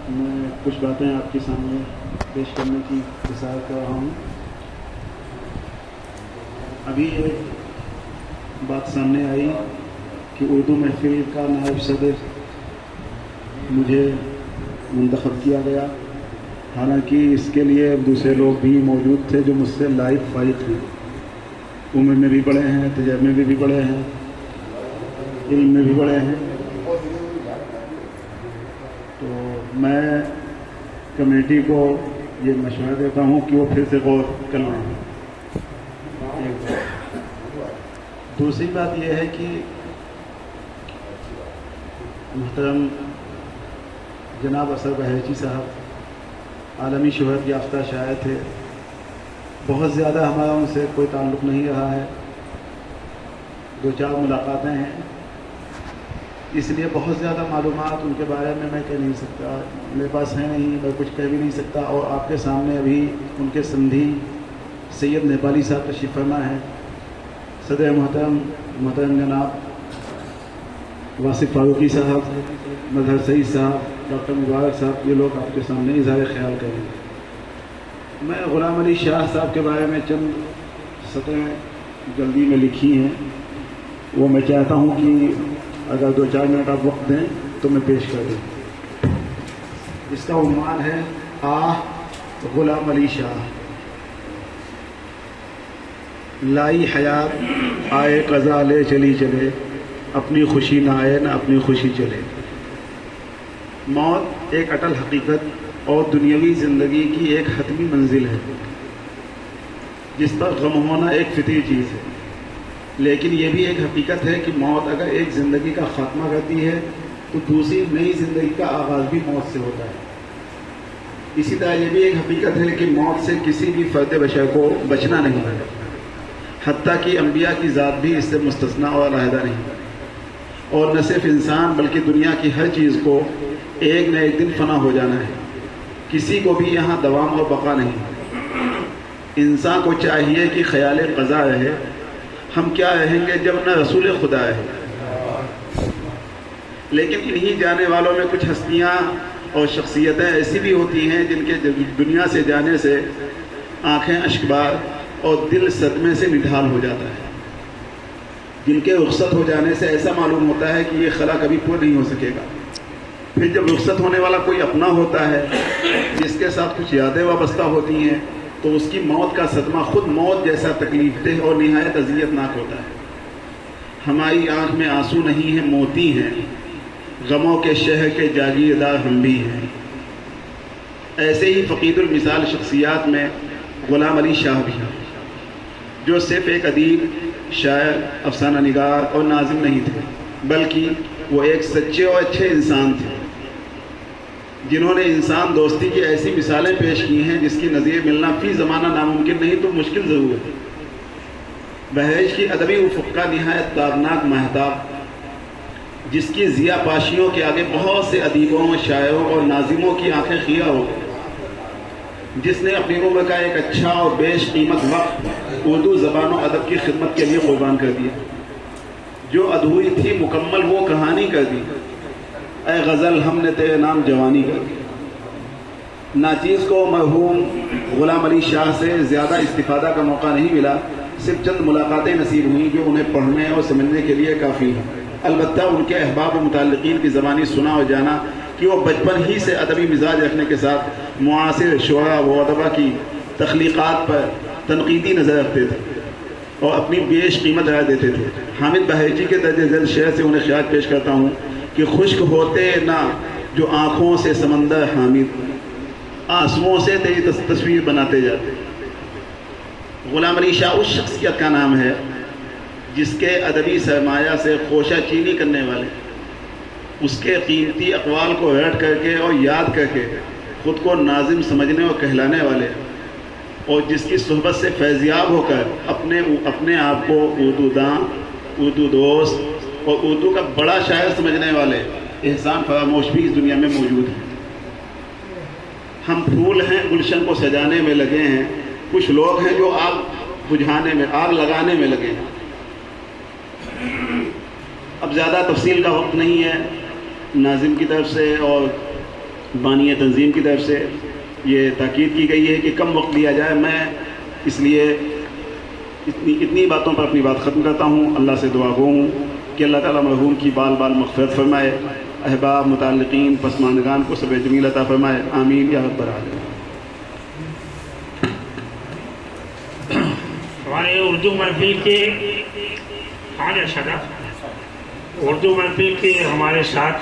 میں کچھ باتیں آپ کے سامنے پیش کرنے کی کوشش کر رہا ہوں۔ ابھی ایک بات سامنے آئی کہ اردو محفل کا نائب صدر مجھے منتخب کیا گیا، حالانکہ اس کے لیے دوسرے لوگ بھی موجود تھے جو مجھ سے لائف فائق ہیں، عمر میں بھی بڑے ہیں، تجربے میں بھی بڑے ہیں، علم میں بھی بڑے ہیں۔ تو میں کمیٹی کو یہ مشورہ دیتا ہوں کہ وہ پھر سے غور کر لیں۔ دوسری بات یہ ہے کہ محترم جناب اثر بہیجی صاحب عالمی شہرت یافتہ شاعر تھے، بہت زیادہ ہمارا ان سے کوئی تعلق نہیں رہا ہے، 2-4 ملاقاتیں ہیں، اس لیے بہت زیادہ معلومات ان کے بارے میں کہہ نہیں سکتا، میرے پاس ہے نہیں، میں کچھ کہہ بھی نہیں سکتا۔ اور آپ کے سامنے ابھی ان کے سندھی سید نیپالی صاحب تشریف فرما ہے، صدر محترم جناب واصف فاروقی صاحب، مظہر سعید صاحب، ڈاکٹر مبارک صاحب، یہ لوگ آپ کے سامنے اظہار خیال کریں گے۔ میں غلام علی شاہ صاحب کے بارے میں چند سطریں جلدی میں لکھی ہیں، وہ میں چاہتا ہوں کہ اگر 2-4 منٹ آپ وقت دیں تو میں پیش کر دوں۔ اس کا عنوان ہے آہ غلام علی شاہ۔ لائی حیات آئے قضا لے چلی چلے، اپنی خوشی نہ آئے نہ اپنی خوشی چلے۔ موت ایک اٹل حقیقت اور دنیاوی زندگی کی ایک حتمی منزل ہے، جس پر غم ہونا ایک فطری چیز ہے، لیکن یہ بھی ایک حقیقت ہے کہ موت اگر ایک زندگی کا خاتمہ کرتی ہے تو دوسری نئی زندگی کا آغاز بھی موت سے ہوتا ہے۔ اسی طرح یہ بھی ایک حقیقت ہے کہ موت سے کسی بھی فرد بشر کو بچنا نہیں ہے، حتیٰ کہ انبیاء کی ذات بھی اس سے مستثنیٰ اور علیحدہ نہیں، اور نہ صرف انسان بلکہ دنیا کی ہر چیز کو ایک نہ ایک دن فنا ہو جانا ہے، کسی کو بھی یہاں دوام اور بقا نہیں۔ انسان کو چاہیے کہ خیال قضا رہے، ہم کیا رہیں گے جب نہ رسول خدا ہے۔ لیکن انہی جانے والوں میں کچھ ہستیاں اور شخصیتیں ایسی بھی ہوتی ہیں جن کے دنیا سے جانے سے آنکھیں اشکبار اور دل صدمے سے نڈھال ہو جاتا ہے، جن کے رخصت ہو جانے سے ایسا معلوم ہوتا ہے کہ یہ خلا کبھی پورا نہیں ہو سکے گا۔ پھر جب رخصت ہونے والا کوئی اپنا ہوتا ہے جس کے ساتھ کچھ یادیں وابستہ ہوتی ہیں تو اس کی موت کا صدمہ خود موت جیسا تکلیف دہ اور نہایت اذیت ناک ہوتا ہے۔ ہماری آنکھ میں آنسو نہیں ہیں، موتی ہیں، غموں کے شہر کے جاگیردار ہم بھی ہیں۔ ایسے ہی فقید المثال شخصیات میں غلام علی شاہ بھی ہیں، جو صرف ایک ادیب، شاعر، افسانہ نگار اور ناظم نہیں تھے، بلکہ وہ ایک سچے اور اچھے انسان تھے، جنہوں نے انسان دوستی کی ایسی مثالیں پیش کی ہیں جس کی نظیر ملنا فی زمانہ ناممکن نہیں تو مشکل ضرور ہے۔ بہیج کی ادبی افق کا نہایت تابناک مہتاب، جس کی ضیاء پاشیوں کے آگے بہت سے ادیبوں، شاعروں اور ناظموں کی آنکھیں خیرہ ہو گئی، جس نے اپنی عمر کا ایک اچھا اور بیش قیمت وقت اردو زبان و ادب کی خدمت کے لیے قربان کر دیا، جو ادھوری تھی مکمل وہ کہانی کر دی۔ اے غزل ہم نے تیرے نام جوانی کر دی۔ ناچیز کو مرحوم غلام علی شاہ سے زیادہ استفادہ کا موقع نہیں ملا، صرف چند ملاقاتیں نصیب ہوئیں جو انہیں پڑھنے اور سمجھنے کے لیے کافی ہیں۔ البتہ ان کے احباب و متعلقین کی زبانی سنا اور جانا کہ وہ بچپن ہی سے ادبی مزاج رکھنے کے ساتھ معاصر شعراء و ادبا کی تخلیقات پر تنقیدی نظر رکھتے تھے اور اپنی بیش قیمت رائے دیتے تھے۔ حامد بہیجی کے درج ذیل شعر سے انہیں خیال پیش کرتا ہوں کہ خشک ہوتے نہ جو آنکھوں سے سمندر حامد، آنسوؤں سے تیری تصویر بناتے جاتے۔ غلام علی شاہ اس شخصیت کا نام ہے جس کے ادبی سرمایہ سے خوشہ چینی کرنے والے، اس کے قیمتی اقوال کو رٹ کر کے اور یاد کر کے خود کو ناظم سمجھنے اور کہلانے والے، اور جس کی صحبت سے فیضیاب ہو کر اپنے آپ کو اردو داں، اردو دوست اور اردو کا بڑا شاعر سمجھنے والے احسان فراموش بھی اس دنیا میں موجود ہیں۔ ہم پھول ہیں گلشن کو سجانے میں لگے ہیں، کچھ لوگ ہیں جو آگ بجھانے میں، آگ لگانے میں لگے ہیں۔ اب زیادہ تفصیل کا وقت نہیں ہے، ناظم کی طرف سے اور بانی تنظیم کی طرف سے یہ تاکید کی گئی ہے کہ کم وقت لیا جائے. میں اس لیے اتنی باتوں پر اپنی بات ختم کرتا ہوں. اللہ سے دعا گو ہوں کہ اللہ تعالیٰ مرحوم کی بال بال مغفرت فرمائے, احباب متعلقین پسماندگان کو صبر جمیل عطا فرمائے. آمین یا رب العالمین. ہمارے اردو محفل کے اردو محفل کے ہمارے ساتھ